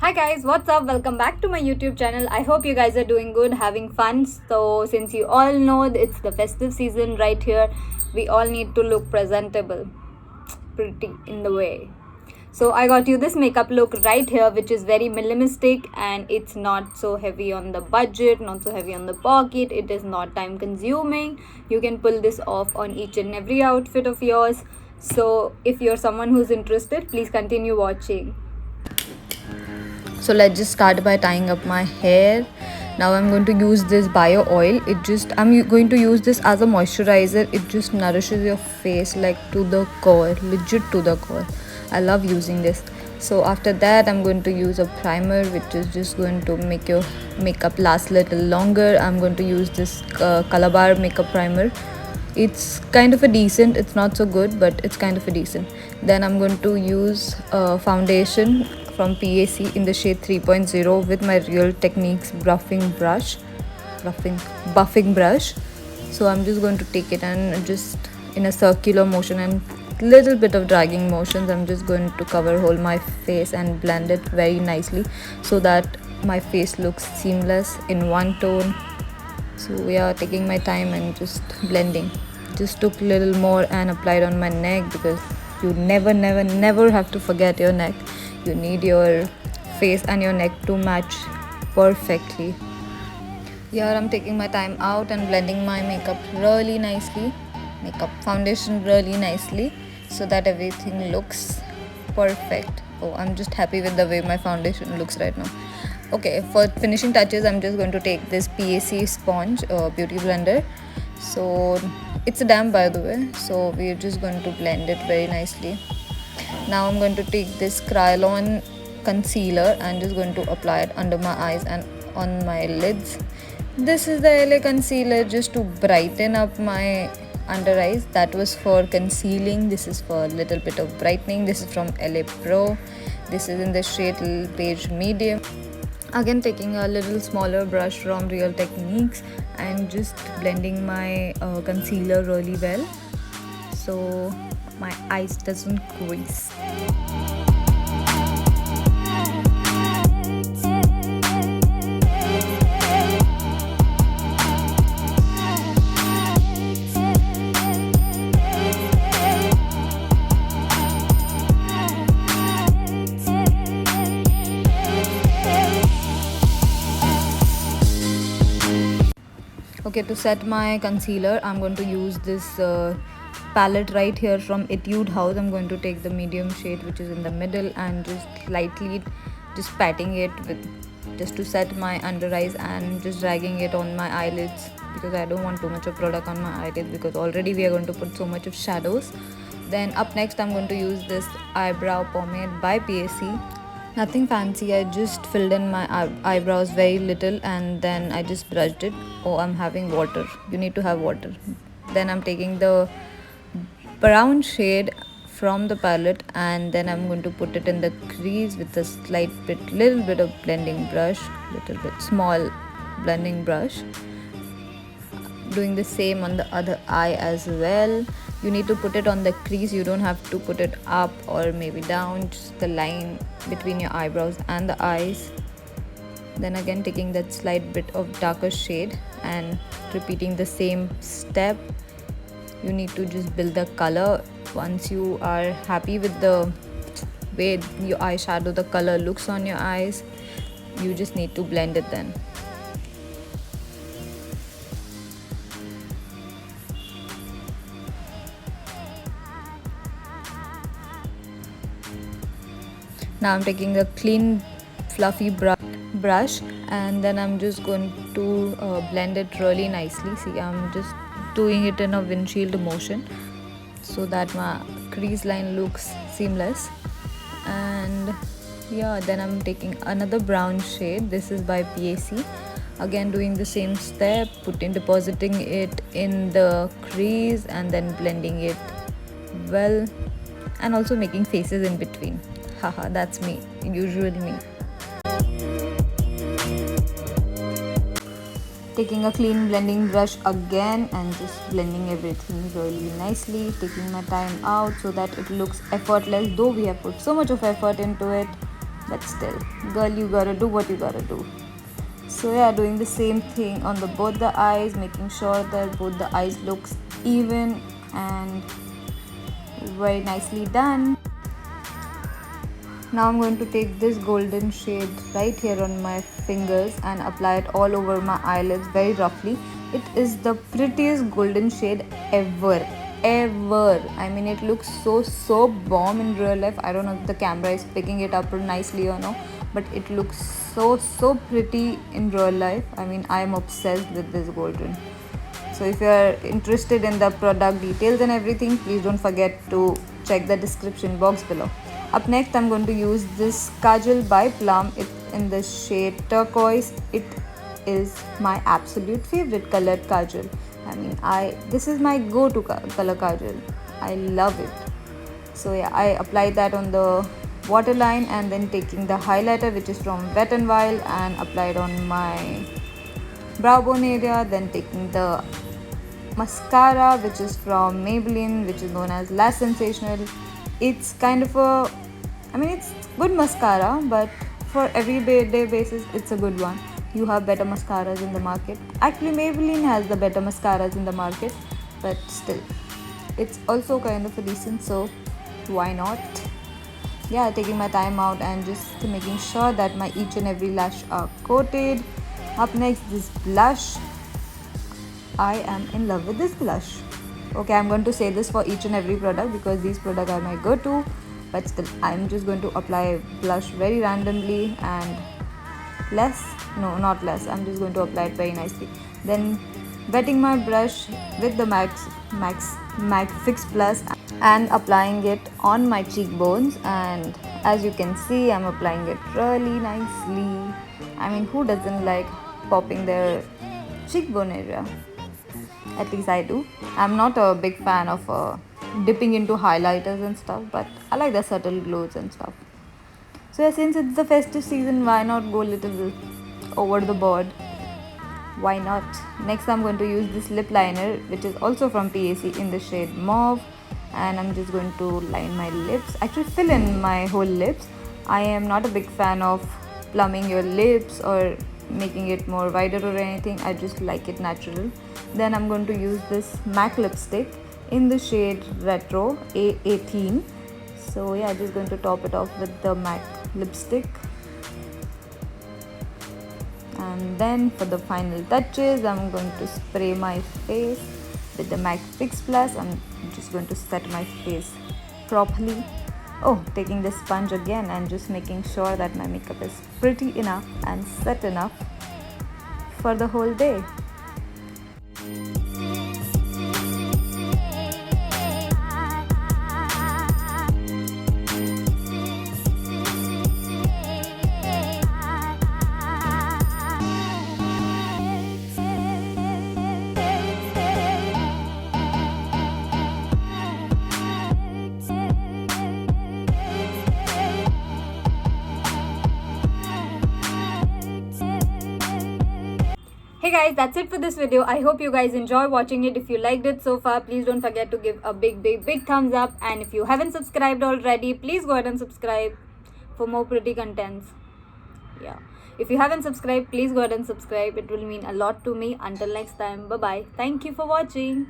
Hi guys, what's up? Welcome back to my YouTube channel. I hope you guys are doing good, having fun. So, since you all know it's the festive season right here, we all need to look presentable, pretty in the way. So, I got you this makeup look right here, which is very minimalistic and it's not so heavy on the budget, not so heavy on the pocket. It is not time consuming. You can pull this off on each and every outfit of yours. So, if you're someone who's interested, please continue watching. So let's just start by tying up my hair. Now I'm going to use this bio oil. Going to use this as a moisturizer. It just nourishes your face like to the core, legit to the core. I love using this. So after that I'm going to use a primer which is just going to make your makeup last a little longer. I'm going to use this Calabar makeup primer. It's kind of a decent, it's not so good, but it's kind of a decent. Then I'm going to use foundation from PAC in the shade 3.0 with my Real Techniques buffing brush. So I'm just going to take it and just in a circular motion and little bit of dragging motions, I'm just going to cover whole my face and blend it very nicely so that my face looks seamless in one tone. So we are taking my time and just blending. Just took a little more and applied on my neck because you never have to forget your neck. You need your face and your neck to match perfectly. Here I'm taking my time out and blending my makeup really nicely, makeup foundation really nicely so that everything looks perfect. Oh, I'm just happy with the way my foundation looks right now. Okay, for finishing touches I'm just going to take this PAC sponge beauty blender. So it's a damp, by the way, so we're just going to blend it very nicely. Now I'm going to take this Kryolan concealer and just going to apply it under my eyes and on my lids. This is the LA concealer just to brighten up my under eyes. That was for concealing. This is for a little bit of brightening. This is from LA Pro. This is in the shade Beige Medium. Again, taking a little smaller brush from Real Techniques and just blending my concealer really well so my eyes doesn't crease. Okay, to set my concealer, I'm going to use this palette right here from Etude House. I'm going to take the medium shade which is in the middle and just lightly just patting it with just to set my under eyes and just dragging it on my eyelids because I don't want too much of product on my eyelids because already we are going to put so much of shadows. Then up next I'm going to use this eyebrow pomade by PAC. Nothing fancy, I just filled in my eyebrows very little and then I just brushed it. Oh, I'm having water. You need to have water. Then I'm taking the brown shade from the palette and then I'm going to put it in the crease with a little bit of blending brush, little bit small blending brush. Doing the same on the other eye as well. You need to put it on the crease, you don't have to put it up or maybe down, just the line between your eyebrows and the eyes. Then again taking that slight bit of darker shade and repeating the same step. You need to just build the color. Once you are happy with the way your eyeshadow, the color looks on your eyes, you just need to blend it then. Now I'm taking a clean fluffy brush and then I'm just going to blend it really nicely. See, I'm just doing it in a windshield motion so that my crease line looks seamless. And yeah, then I'm taking another brown shade. This is by PAC. Again doing the same step, depositing it in the crease and then blending it well and also making faces in between. Haha, that's me, usually me. Taking a clean blending brush again and just blending everything really nicely, taking my time out so that it looks effortless, though we have put so much of effort into it. but still, girl, you gotta do what you gotta do. So yeah, doing the same thing on the both the eyes, making sure that both the eyes looks even and very nicely done. Now I'm going to take this golden shade right here on my fingers and apply it all over my eyelids very roughly. It is the prettiest golden shade ever. I mean, it looks so bomb in real life. I don't know if the camera is picking it up nicely or no, but it looks so pretty in real life. I mean, I am obsessed with this golden. So if you are interested in the product details and everything, please don't forget to check the description box below. Up next, I'm going to use this Kajal by Plum. It's in the shade turquoise. It is my absolute favorite colored kajal. I mean, this is my go-to color kajal. I love it. So yeah, I applied that on the waterline and then taking the highlighter, which is from Wet n Wild, and applied on my brow bone area. Then taking the mascara, which is from Maybelline, which is known as Lash Sensational. It's kind of it's good mascara, but for everyday basis, it's a good one. You have better mascaras in the market. Actually, Maybelline has the better mascaras in the market, but still, it's also kind of a decent, so why not? Yeah, taking my time out and just making sure that my each and every lash are coated. Up next, this blush. I am in love with this blush. Okay, I'm going to say this for each and every product because these products are my go-to, but still, I'm just going to apply blush very randomly and not less, I'm just going to apply it very nicely. Then wetting my brush with the MAC Fix Plus and applying it on my cheekbones, and as you can see, I'm applying it really nicely. I mean, who doesn't like popping their cheekbone area? At least I do. I'm not a big fan of dipping into highlighters and stuff, but I like the subtle glows and stuff. So yeah, since it's the festive season, why not go a little over the board? Why not? Next, I'm going to use this lip liner, which is also from PAC in the shade Mauve, and I'm just going to line my lips. Actually, fill in my whole lips. I am not a big fan of plumbing your lips or making it more wider or anything. I just like it natural. Then I'm going to use this MAC lipstick in the shade Retro A18. So yeah, just going to top it off with the MAC lipstick. And then for the final touches, I'm going to spray my face with the MAC Fix Plus. I'm just going to set my face properly. Oh, taking the sponge again and just making sure that my makeup is pretty enough and set enough for the whole day. Hey guys, that's it for this video. I hope you guys enjoy watching it. If you liked it so far, please don't forget to give a big thumbs up. And if you haven't subscribed already, please go ahead and subscribe for more pretty contents. Yeah, if you haven't subscribed, please go ahead and subscribe. It will mean a lot to me. Until next time, bye bye. Thank you for watching.